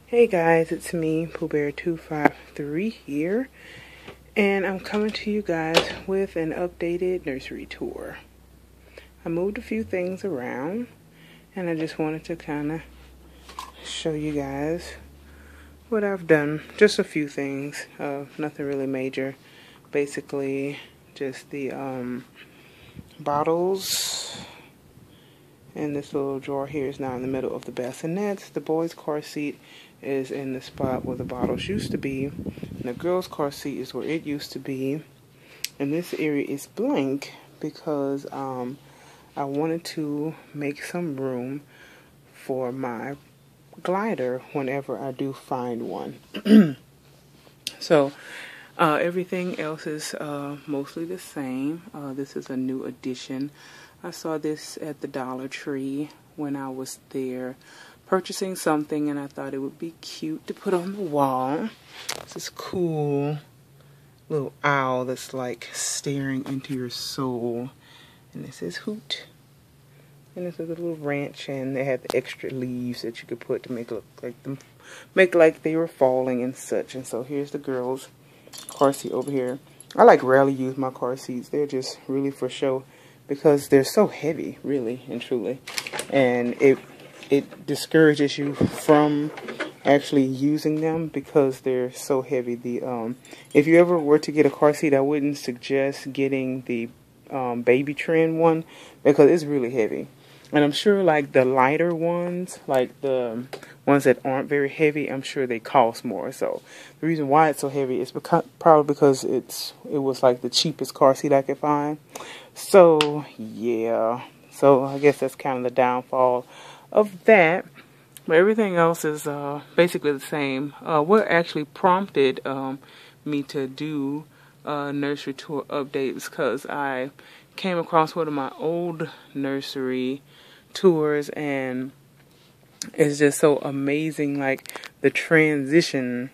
Hey guys, it's me, Pooh Bear 253 here, and I'm coming to you guys with an updated nursery tour. I moved a few things around, and I just wanted to kind of show you guys what I've done. Just a few things, nothing really major. Basically, just the bottles. And this little drawer here is now in the middle of the bassinets. The boys' car seat is in the spot where the bottles used to be. And the girls' car seat is where it used to be. And this area is blank because I wanted to make some room for my glider whenever I do find one. So everything else is mostly the same. This is a new addition. I saw this at the Dollar Tree when I was there purchasing something, and I thought it would be cute to put on the wall. It's this cool little owl that's like staring into your soul, and it says Hoot. And it's a little ranch, and they had the extra leaves that you could put to make like they were falling and such. And so here's the girls' car seat over here. I like rarely use my car seats. They're just really for show because they're so heavy, really and truly, and it discourages you from actually using them because they're so heavy. If you ever were to get a car seat, I wouldn't suggest getting the baby trend one because it's really heavy. And I'm sure like the lighter ones, like the ones that aren't very heavy, I'm sure they cost more. So the reason why it's so heavy is probably because it was like the cheapest car seat I could find. So yeah, so I guess that's kind of the downfall of that. But everything else is basically the same. What actually prompted me to do nursery tour updates because I came across one of my old nursery tours, and it's just so amazing, like the transition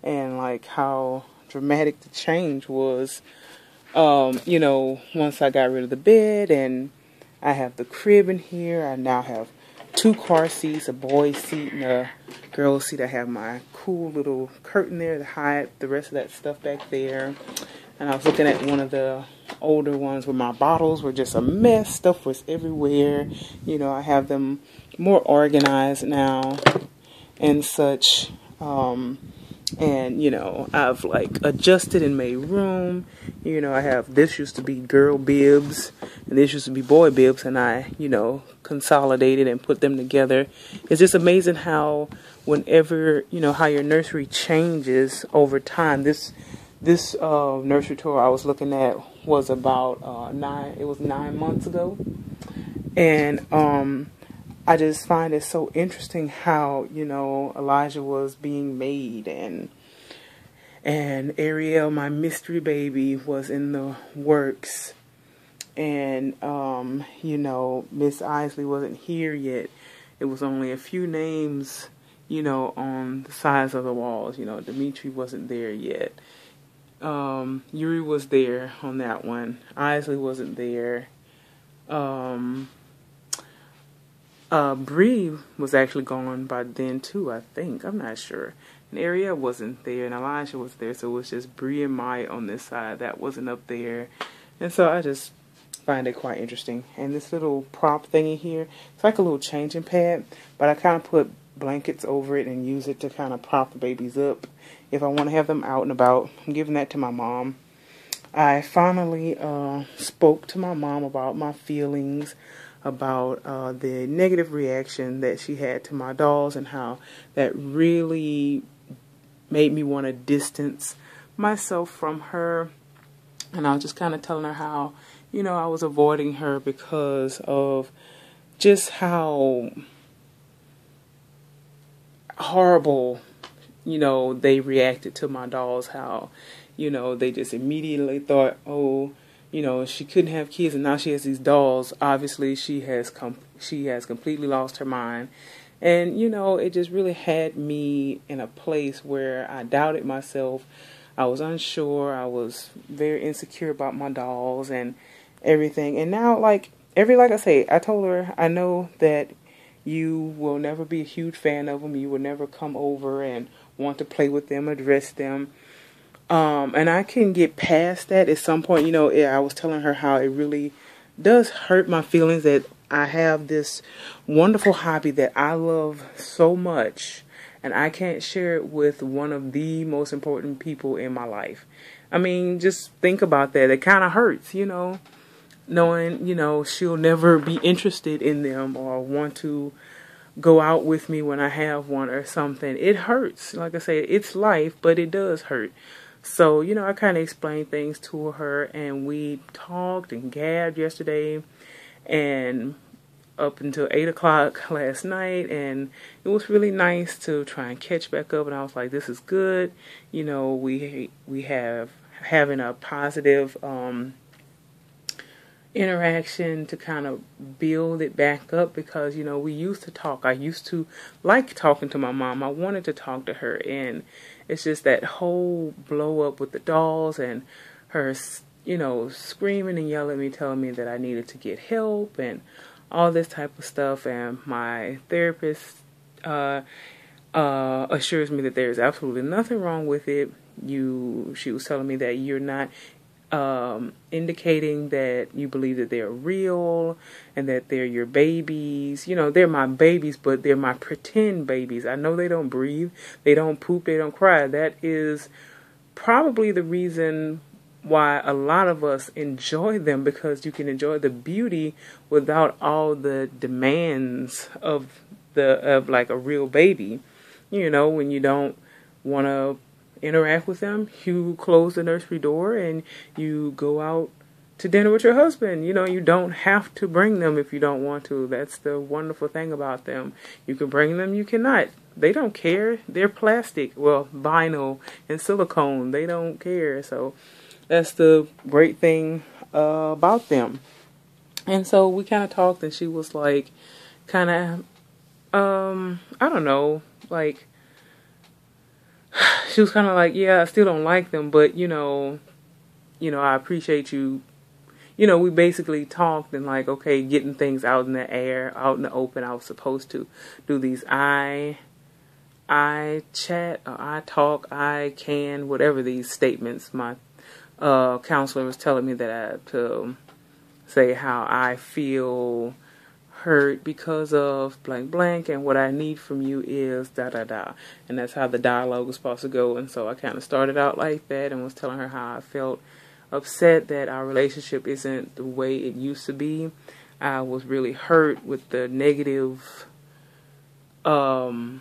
and like how dramatic the change was. You know, once I got rid of the bed and I have the crib in here, I now have 2 car seats, a boy's seat and a girl's seat. I have my cool little curtain there to hide the rest of that stuff back there. And I was looking at one of the older ones where my bottles were just a mess. Stuff was everywhere. You know, I have them more organized now and such. And, you know, I've like adjusted and made room. You know, I have, this used to be girl bibs and this used to be boy bibs, and I, you know, consolidated and put them together. It's just amazing how whenever, you know, how your nursery changes over time. This nursery tour I was looking at was about 9 months ago. And I just find it so interesting how, you know, Elijah was being made, and Ariel, my mystery baby, was in the works, and you know, Miss Isley wasn't here yet. It was only a few names, you know, on the sides of the walls. You know, Dimitri wasn't there yet. Yuri was there on that one. Isley wasn't there. Bree was actually gone by then too, I think. I'm not sure. And Ariel wasn't there, and Elijah was there, so it was just Bree and Maya on this side. That wasn't up there. And so I just find it quite interesting. And this little prop thingy here, it's like a little changing pad, but I kind of put blankets over it and use it to kind of prop the babies up if I want to have them out and about. I'm giving that to my mom. I finally spoke to my mom about my feelings about the negative reaction that she had to my dolls, and how that really made me want to distance myself from her. And I was just kind of telling her how, you know, I was avoiding her because of just how horrible, you know, they reacted to my dolls. How, you know, they just immediately thought, oh, you know, she couldn't have kids and now she has these dolls. Obviously, she has completely lost her mind. And, you know, it just really had me in a place where I doubted myself. I was unsure. I was very insecure about my dolls and everything. And now, like I say, I told her, I know that you will never be a huge fan of them. You will never come over and want to play with them or dress them. And I can get past that at some point. You know, I was telling her how it really does hurt my feelings that I have this wonderful hobby that I love so much, and I can't share it with one of the most important people in my life. I mean, just think about that. It kind of hurts, you know, knowing, you know, she'll never be interested in them or want to go out with me when I have one or something. It hurts. Like I say, it's life, but it does hurt. So, you know, I kind of explained things to her, and we talked and gabbed yesterday and up until 8 o'clock last night, and it was really nice to try and catch back up. And I was like, this is good. You know, we have having a positive interaction to kind of build it back up, because, you know, we used to talk. I used to like talking to my mom. I wanted to talk to her, and it's just that whole blow up with the dolls and her, you know, screaming and yelling at me, telling me that I needed to get help and all this type of stuff. And my therapist assures me that there's absolutely nothing wrong with it. She was telling me that you're not indicating that you believe that they're real and that they're your babies. You know, they're my babies, but they're my pretend babies. I know they don't breathe, they don't poop, they don't cry. That is probably the reason why a lot of us enjoy them, because you can enjoy the beauty without all the demands of like a real baby. You know, when you don't want to interact with them, you close the nursery door and you go out to dinner with your husband. You know, you don't have to bring them if you don't want to. That's the wonderful thing about them. You can bring them, you cannot. They don't care. They're plastic, well, vinyl and silicone. They don't care. So that's the great thing about them. And so we kind of talked, and she was like, kind of, I don't know, like, she was kind of like, yeah, I still don't like them, but, you know, I appreciate you. You know, we basically talked and like, okay, getting things out in the air, out in the open. I was supposed to do these I chat, or I talk, I can, whatever these statements. My counselor was telling me that I had to say how I feel hurt because of blank blank, and what I need from you is da da da, and that's how the dialogue was supposed to go. And so I kind of started out like that and was telling her how I felt upset that our relationship isn't the way it used to be. I was really hurt with the negative vibe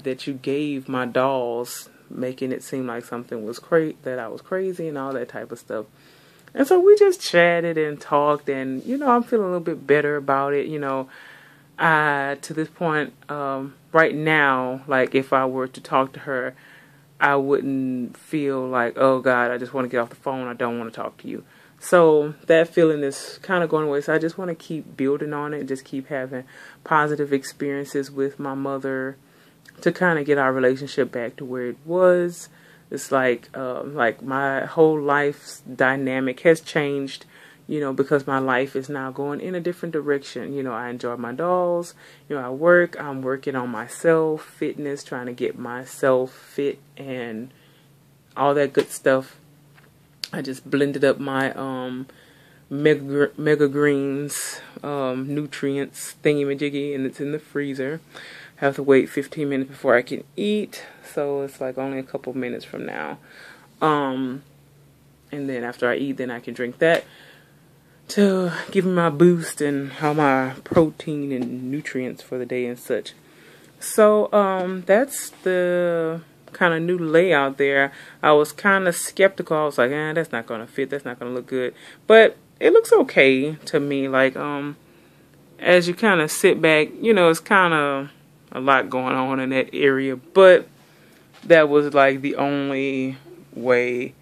that you gave my dolls, making it seem like something was that I was crazy and all that type of stuff. And so we just chatted and talked, and, you know, I'm feeling a little bit better about it. You know, to this point, right now, like, if I were to talk to her, I wouldn't feel like, oh God, I just want to get off the phone. I don't want to talk to you. So that feeling is kind of going away. So I just want to keep building on it and just keep having positive experiences with my mother to kind of get our relationship back to where it was. It's like my whole life's dynamic has changed, you know, because my life is now going in a different direction. You know, I enjoy my dolls. You know, I'm working on myself, fitness, trying to get myself fit and all that good stuff. I just blended up my Mega Greens nutrients thingy-majiggy, and it's in the freezer. I have to wait 15 minutes before I can eat, so it's like only a couple minutes from now. And then after I eat, then I can drink that to give me my boost and all my protein and nutrients for the day and such. So that's the kind of new layout there. I was kind of skeptical. I was like, that's not going to fit. That's not going to look good. But it looks okay to me. Like, as you kind of sit back, you know, it's kind of a lot going on in that area. But that was like the only way.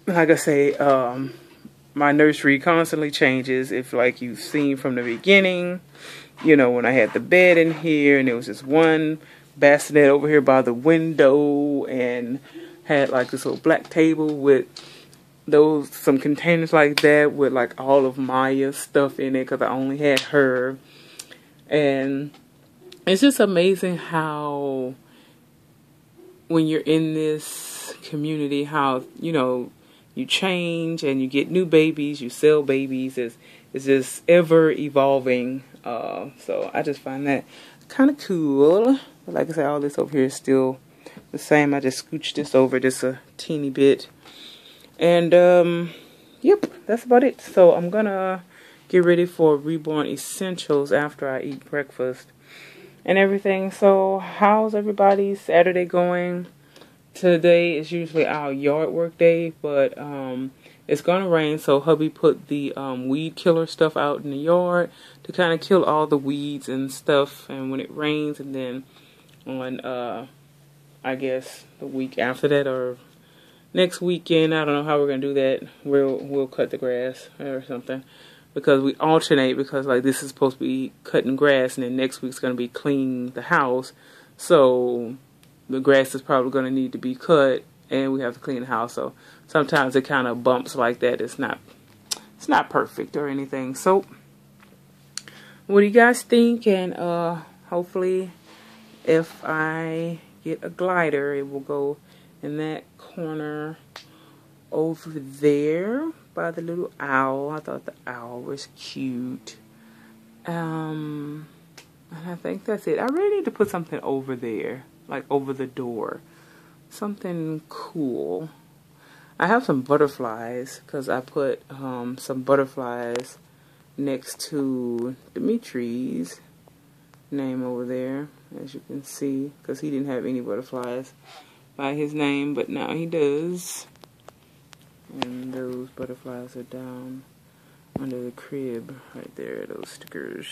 Like I say, my nursery constantly changes. If, like, you've seen from the beginning, you know, when I had the bed in here and there was just one bassinet over here by the window and had like this little black table with some containers like that with like all of Maya's stuff in it, because I only had her. And it's just amazing how when you're in this community, how, you know, you change and you get new babies, you sell babies. It's just ever evolving. So I just find that kind of cool. But like I said, all this over here is still the same. I just scooched this over just a teeny bit. And, yep, that's about it. So I'm going to get ready for Reborn Essentials after I eat breakfast and everything. So how's everybody's Saturday going? Today is usually our yard work day, but it's gonna rain, so hubby put the weed killer stuff out in the yard to kind of kill all the weeds and stuff. And when it rains, and then on I guess the week after that or next weekend, I don't know how we're gonna do that. We'll cut the grass or something, because we alternate, because like this is supposed to be cutting grass and then next week's gonna be cleaning the house. So the grass is probably going to need to be cut, and we have to clean the house. So sometimes it kind of bumps like that. It's not perfect or anything. So what do you guys think? And hopefully, if I get a glider, it will go in that corner over there by the little owl. I thought the owl was cute. And I think that's it. I really need to put something over there, like over the door. Something cool. I have some butterflies, because I put some butterflies next to Dimitri's name over there, as you can see, because he didn't have any butterflies by his name, but now he does. And those butterflies are down under the crib right there, those stickers.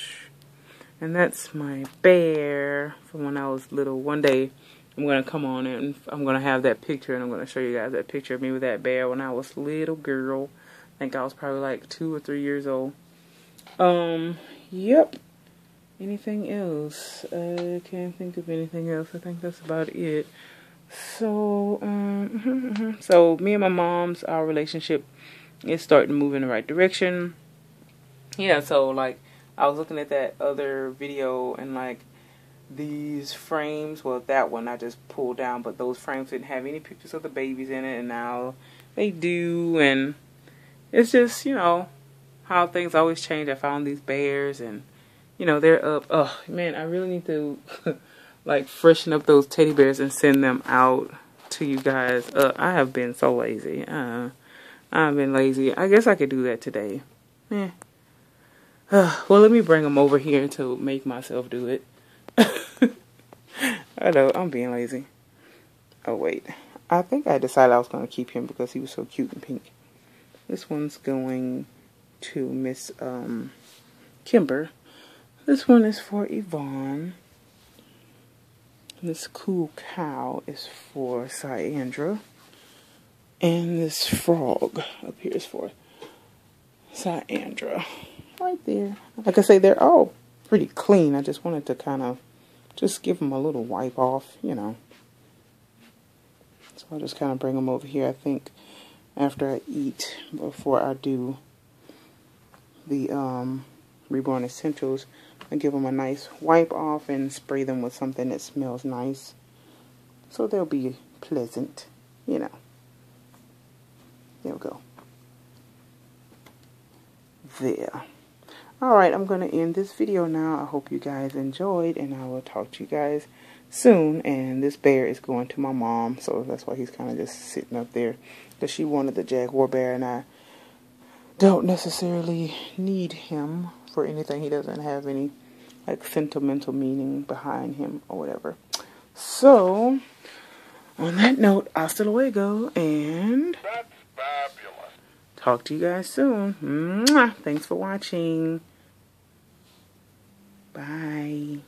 And that's my bear from when I was little. One day, I'm going to come on and I'm going to have that picture, and I'm going to show you guys that picture of me with that bear when I was a little girl. I think I was probably like 2 or 3 years old. Yep. Anything else? I can't think of anything else. I think that's about it. So, so me and my mom's, our relationship is starting to move in the right direction. Yeah, so like, I was looking at that other video, and like these frames, well, that one I just pulled down, but those frames didn't have any pictures of the babies in it, and now they do. And it's just, you know, how things always change. I found these bears, and you know, they're up. Oh man, I really need to like freshen up those teddy bears and send them out to you guys. I have been so lazy. I've been lazy. I guess I could do that today. Well, let me bring them over here to make myself do it. I know, I'm being lazy. Oh, wait. I think I decided I was going to keep him because he was so cute and pink. This one's going to Miss Kimber. This one is for Yvonne. This cool cow is for Cyandra. And this frog up here is for Cyandra. Right there. Like I say, they're all pretty clean. I just wanted to kind of just give them a little wipe off, you know. So I'll just kind of bring them over here, I think, after I eat, before I do the Reborn Essentials. I give them a nice wipe off and spray them with something that smells nice, so they'll be pleasant, you know. There we go. There. Alright, I'm going to end this video now. I hope you guys enjoyed, and I will talk to you guys soon. And this bear is going to my mom, so that's why he's kind of just sitting up there, because she wanted the Jaguar bear, and I don't necessarily need him for anything. He doesn't have any like sentimental meaning behind him or whatever. So, on that note, hasta luego, and that's fabulous. Talk to you guys soon. Mwah. Thanks for watching. Bye.